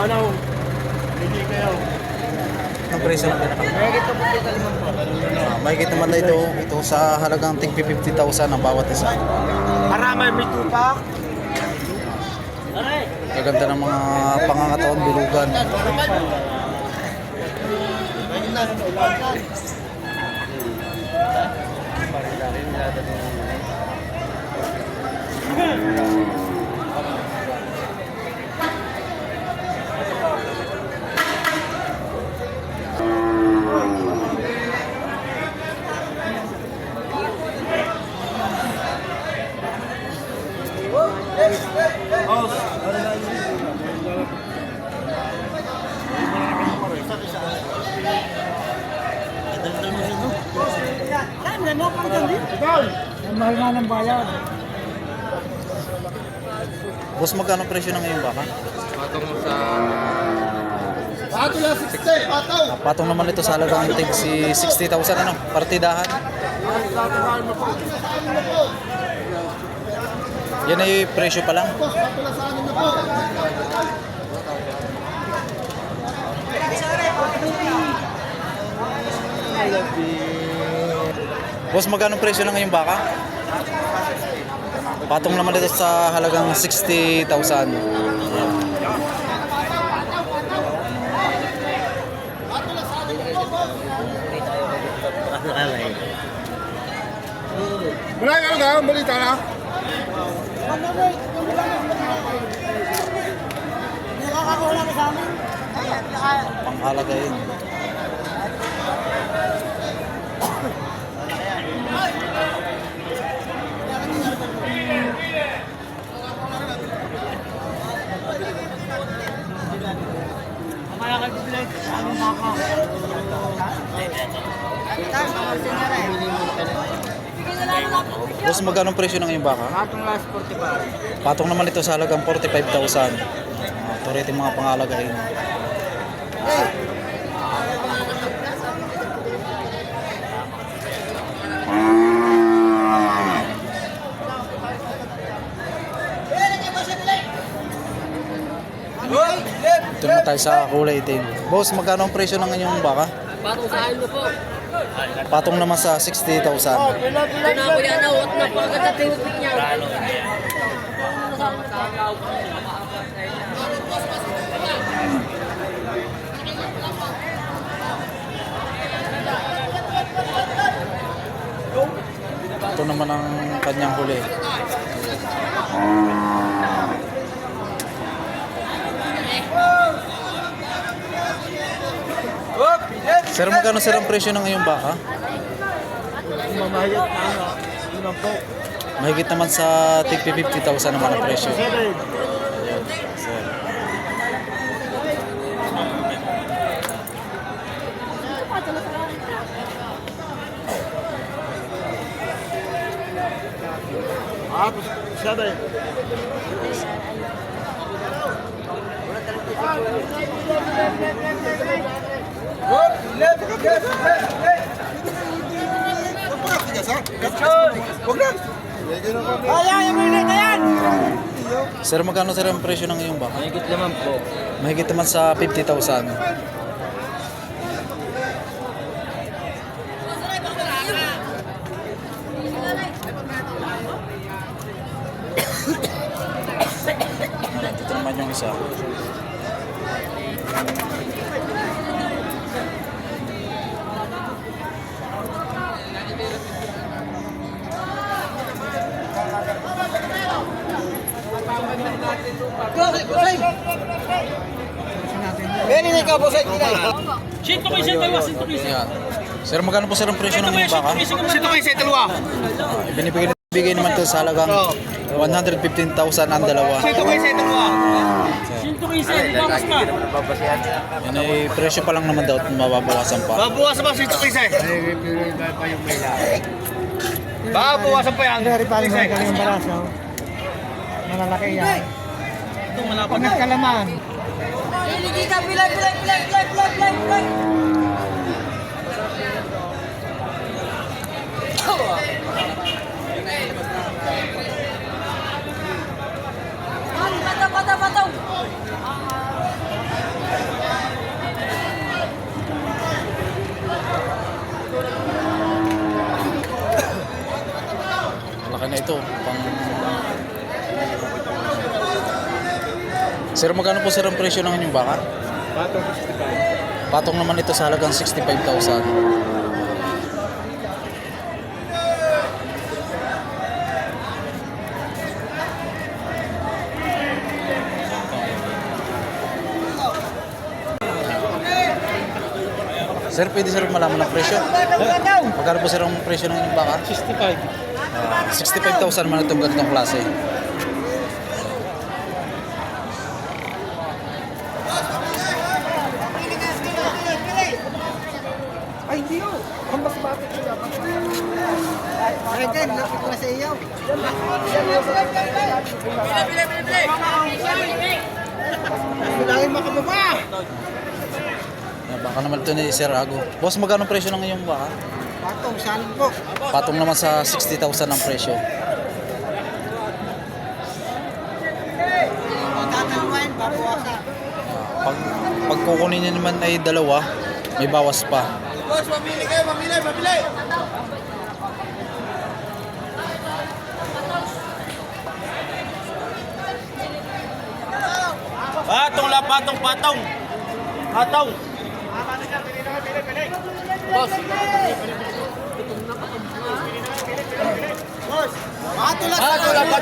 Ano? Hindi kayo. Anong presyo ng pinaka? Mahigit naman na ito sa halagang tig 50,000 ang bawat isa. Marami may tupak. Kaganda ng mga pangangatawan, bilugan. Ang mahal nga ng bayan. Boss, magkano presyo ng ngayong baka? Patong sa Patong na 60, patong. Patong naman ito sa halagang tig 60,000 ano, partidahan. Yan ay presyo pa lang. Boss, magkano presyo ng ngayong baka? Patong naman ito sa halagang 60,000. Wala yung ano ka, balita na. Nakakakuha ka sa amin. Panghalaga yun. Mamaya kayo bibilang sa aming baka. Boss, magkano presyo ng ngayong baka? Patong last 45. Patong naman ito sa halagang 45,000. Ito rin yung mga pangalagain. Ito naman tayo sa kulay itim. Boss, magkano ang presyo ng inyong baka? patong sa akin po. Patong naman sa 60,000. Ito na ako yan, nawat na po agad sa tinupik niya. Ito naman ang kanyang huli. Sir, magkano sir ang presyo ng iyong baka? Mamayat na ano. Yun po. Mahigit naman sa tig 50,000 naman ang presyo. Ayan, sir. Siya ba Sir, magkano sir ang presyo ng iyong baka? Mahigit naman po. Mahigit naman sa 50,000. Ito naman yung isa. Beni ka boss ay kilay. Ayan. Sir, magkano po sir ang presyo ng iyong baka? Sito kay sa dalawa. Binibigay naman ito sa halagang 115,000 ang dalawa. Sito kay sa dalawa. Yan ay presyo pa lang naman daw at mababawasan pa. Babawasan ba sito kay sa? Babawasan pa yan. Dari paling sa kanyang balaso. Malalaki yan. Pag nagkalaman. Kita bilay. Bataw. Sir, magkano po sir ang presyo ng inyong baka? Patong 65. Patong naman ito sa halagang 65,000. Sir, pwede sir malaman ang presyo? Magkano po sir ang presyo ng inyong baka? 65. 65,000 naman itong ganitong klase. Ay, hindi yun. Kambas bakit siya? Ay, din. Lapit ko na sa iyo. Bilangin makababa. Baka naman ito ni Sir Ago. Boss, magkano ang presyo ng iyong baka? Patong, saan po? Patong naman sa 60,000 ang presyo. Tataluin, babawasan. Pag kukunin niya naman ay dalawa, may bawas pa. Boss, mamili kayo, mamili! Patong la, patong! Patong! Boss!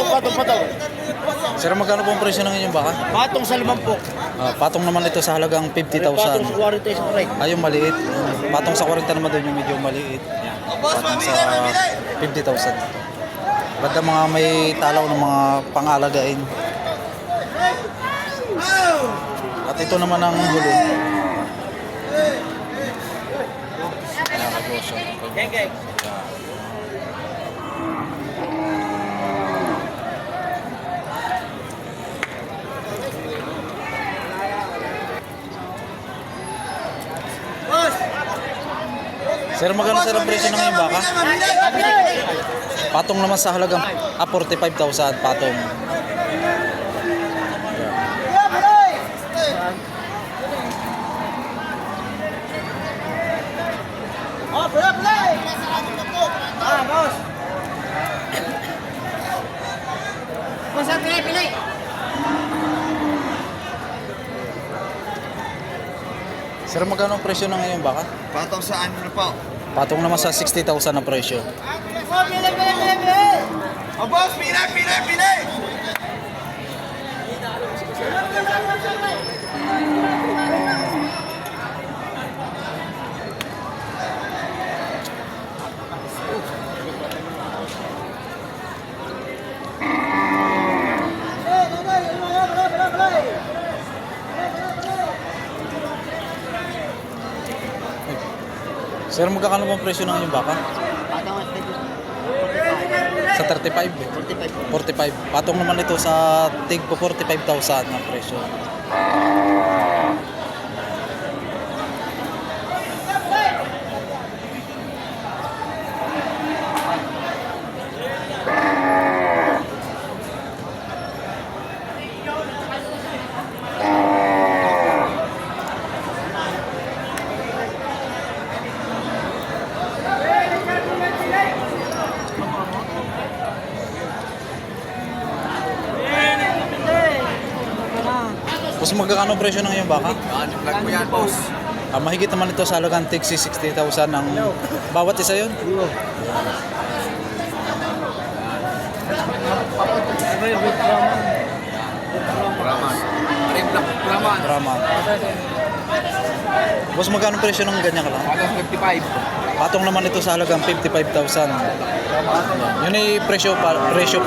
Patong! Sir, magkano po ang presyo ng inyong baka? Patong sa 50. Patong naman ito sa halagang 50,000. Patong sa 40 sa correct. Ay, yung maliit. Patong sa 40 naman doon yung medyo maliit. Patong sa 50,000. Basta mga may talaw ng mga pangalagain. At ito naman ang hulo. Ayan, negosyo. Geng. Sir, magkano sir ang presyo ng iyong baka? Patong naman sa halagang 45,000 patong. Boss! Boss, pilay! Sir, magkano ang presyo ng iyong baka? Patong sa ano na po? Patong naman sa 60,000 ang presyo. Oh, boss! Pili! Sir, magkano po ang presyo ng iyong baka? Sa 35? 45. Patong naman ito sa tig po 45,000 ang presyo. Boss, magkano ang presyo ng iyong baka? Vlog mo yan, boss. Mahigit naman ito sa halagang tig 60,000 ang bawat isa yun. Drama. Boss, magkano ang presyo ng ganyan ka lang? Patong 55. Patong naman ito sa halagang 55,000. Yun ay presyo pa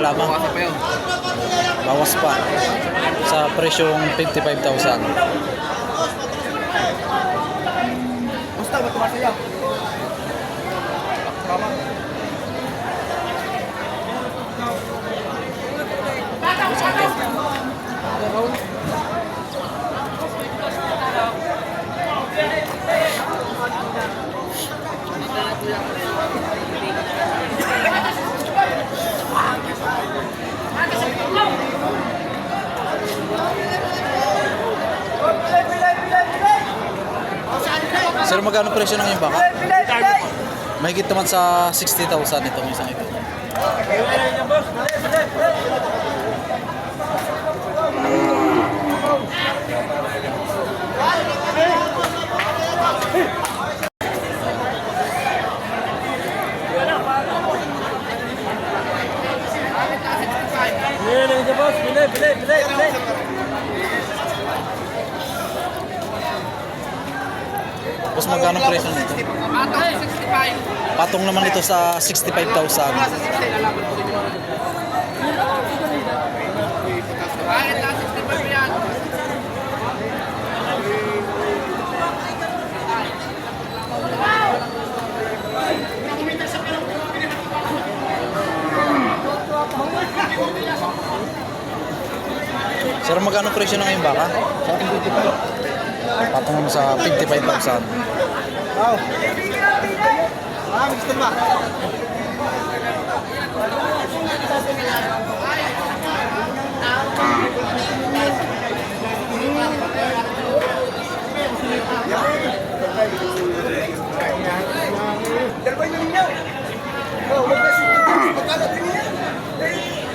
lamang. Patong pa yun. Bawas pa sa presyong 55,000. Basta, ba't tumasaya? Sir, magkano presyo ng iyong baka? Mahigit naman sa 60,000 itong isang ito. boss. Bili. Boss, magkano presyo nito? Patong naman ito sa 65,000. Sir, magkano presyo na ngayon baka? Patong naman sa 55,000. Gusto ba?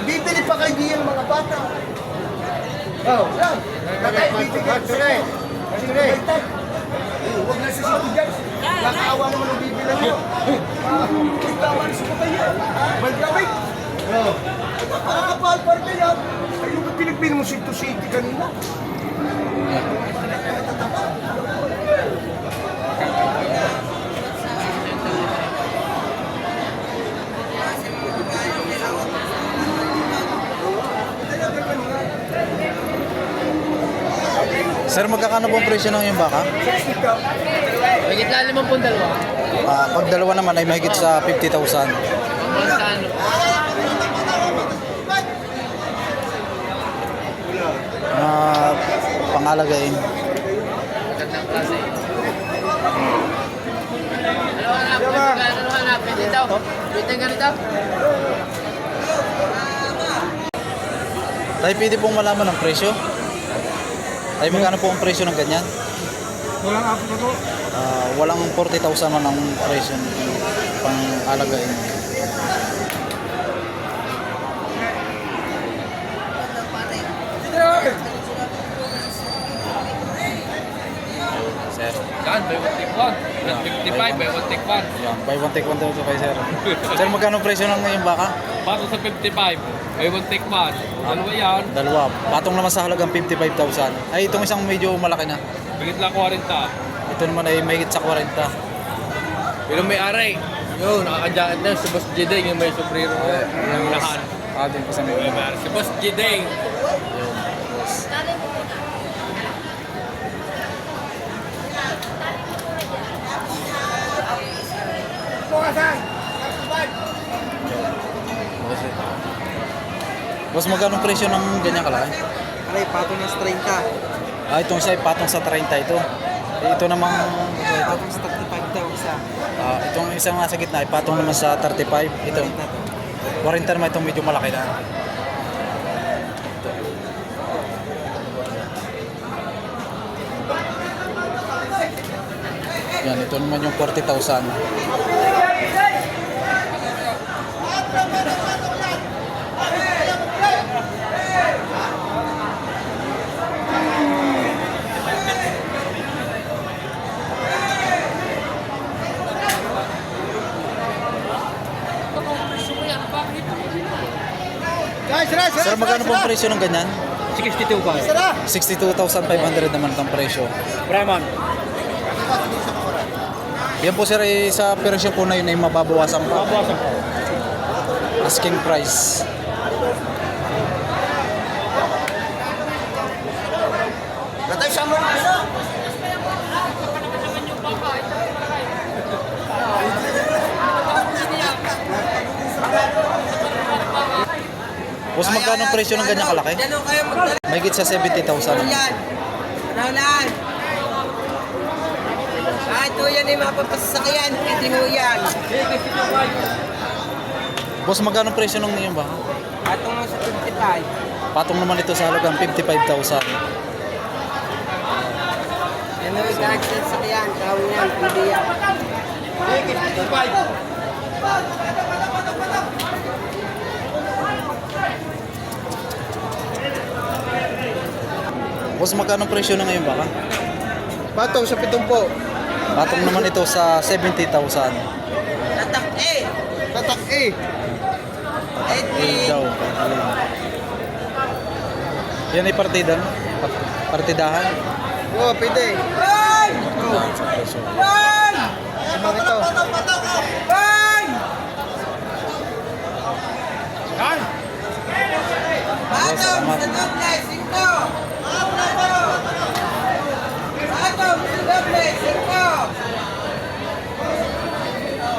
Bibili pa kayo diyan mga bata. Oh, yan. Tatay, bibigyan. Sige. Huwag na sisito dyan. Nakaawa naman ang bibilan nyo. Ikawan sa kayo. Malgawig. Nakakapal parte yan. Ayun ka pinagpili mo si City kanina. Sir, magkakano po ang presyo ng iyong baka? Higit na 52. Pag dalawa naman ay mahigit sa 50,000. Magkano? Na pangalagain. Magandang klase. Ano hanap? Dito. Dito ganito. Tayo pwede pong malaman ang presyo? Tayo magkano po ang presyo ng ganyan? Walang apo na to. Walang 40,000 man ang presyo ng pangalagain. Sir. Yan, buy one take one. 55, buy one take one. Yan, buy one take one daw ito kay sir. Sir, magkano presyo ng ngayong baka? Pato sa 55, buy one take one. Dalawa yan. Dalawa. Patong naman sa halagang 55,000. Ay, itong isang medyo malaki na. Bigit lang 40. Ito naman ay mahigit sa 40. Pero may aray. Yun, nakakadyakan na si Boss Jideng yung may sombrero. Yung lahan. Din pa sa May aray. Si Boss Jideng. Boss, magkano presyo ng ganyan kalaki? Aray, patong ng 30. Itong isa ay patong sa 30 ito. Ito namang Patong sa 35 daw isa. itong isang nasa gitna ay patong naman sa 35. Ito, 40 naman itong medyo malaki na. Yan, ito naman yung 40,000. Sir, magkano po ang presyo ng ganyan? 62 ba? 62,500 naman itong presyo. Brahman. Yan po sir, sa presyo po na yun ay mababawasan pa. Babawasan po. Asking price. Tatay, sama mo isa. Boss, magkano ang presyo ng ganyang kalaki? Dalaw kayo magdala. Mahigit sa 70,000. Yan. Naulaan. Ito yan ay mapapasasakyan. Hindi mo yan. Boss, magkano ang presyo ng iyong baka? Atong sa 55. Patong naman ito sa halagang 55,000. Yan ang dahil sa sasakyan. Tawag yan. Hindi yan. Boss, magkano ang presyo ng iyong baka? Patong sa 70. Patong naman ito sa 70,000. Tatak eh. Tatak eh. Eh daw. Yan ay partida, no? Partidahan. Oo, pwede. Simang ito. Salamat.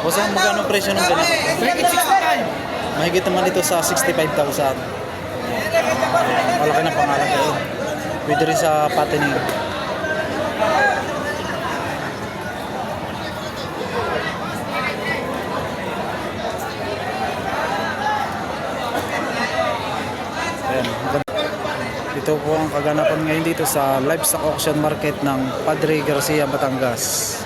Boss, magkano presyo ng ganito? Mahigit naman ito sa 65,000. Malaki na pangalan kayo. Pwede rin sa patining. Ayan. Ito po ang kaganapan ngayon dito sa livestock auction market ng Padre Garcia, Batangas.